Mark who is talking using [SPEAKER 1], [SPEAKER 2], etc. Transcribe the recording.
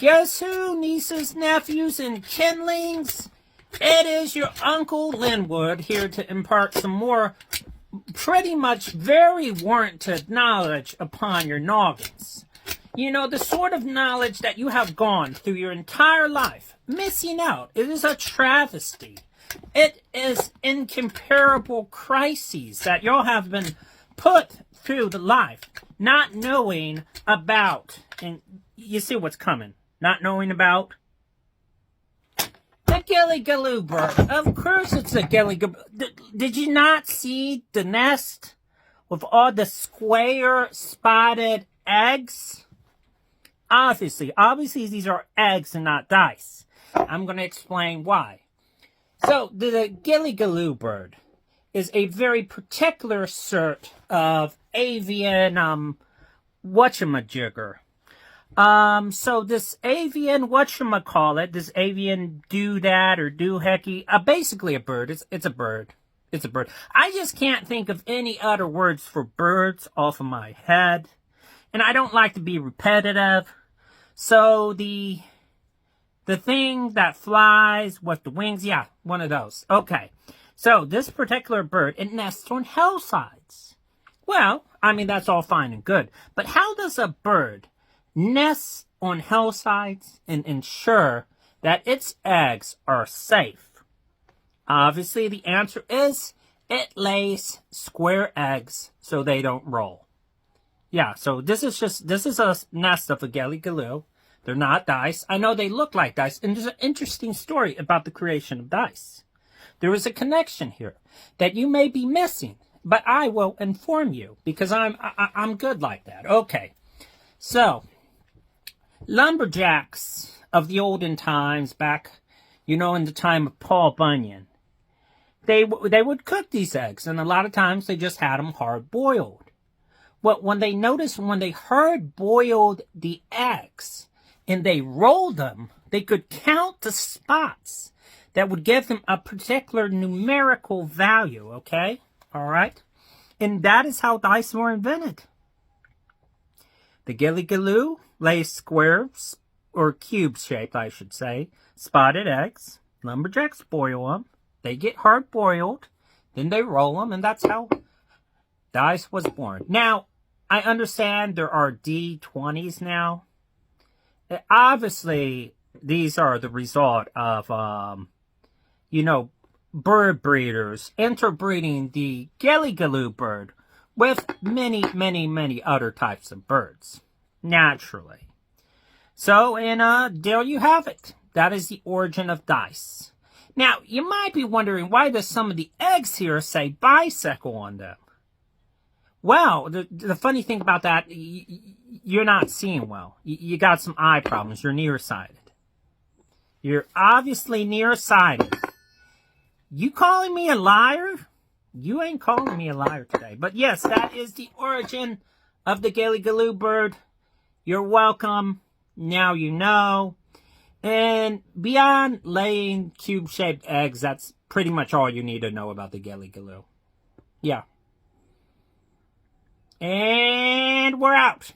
[SPEAKER 1] Guess who, nieces, nephews, and kindlings? It is your Uncle Linwood here to impart some more pretty much very warranted knowledge upon your noggins. You know, the sort of knowledge that you have gone through your entire life, missing out. It is a travesty. It is incomparable crises that y'all have been put through the life, not knowing about, and you see what's coming, not knowing about the Gillygaloo bird. Of course it's a Gillygaloo. Did you not see the nest with all the square spotted eggs? Obviously these are eggs and not dice. I'm going to explain why. So, the Gillygaloo bird is a very particular sort of avian, whatchamajigger. So this avian, whatchamacallit, this avian doodad or doohickey, basically a bird. It's a bird. It's a bird. I just can't think of any other words for birds off of my head. And I don't like to be repetitive. So the thing that flies with the wings, yeah, one of those. Okay. So this particular bird, it nests on hillsides. Well, I mean, that's all fine and good. But how does a bird nest on hillsides and ensure that its eggs are safe? Obviously, the answer is it lays square eggs so they don't roll. Yeah, so this is a nest of a Gillygaloo. They're not dice. I know they look like dice, and there's an interesting story about the creation of dice. There is a connection here that you may be missing, but I will inform you because I'm good like that. Okay, so lumberjacks of the olden times, back, you know, in the time of Paul Bunyan, they would cook these eggs, and a lot of times they just had them hard boiled. Well, when they hard boiled the eggs and they rolled them, they could count the spots that would give them a particular numerical value, okay? All right? And that is how dice were invented. The Gillygaloo lays squares, or cube-shaped, I should say, spotted eggs. Lumberjacks boil them. They get hard boiled. Then they roll them, and that's how dice was born. Now, I understand there are D20s now. Obviously, these are the result of, bird breeders interbreeding the Gillygaloo bird with many, many, many other types of birds, naturally. So, and there you have it. That is the origin of dice. Now, you might be wondering, why does some of the eggs here say bicycle on them? Well, the funny thing about that, you're not seeing well. You got some eye problems. You're nearsighted. You're obviously nearsighted. You calling me a liar? You ain't calling me a liar today. But yes, that is the origin of the Gillygaloo bird. You're welcome. Now you know. And beyond laying cube-shaped eggs, that's pretty much all you need to know about the Gillygaloo. Yeah. And we're out.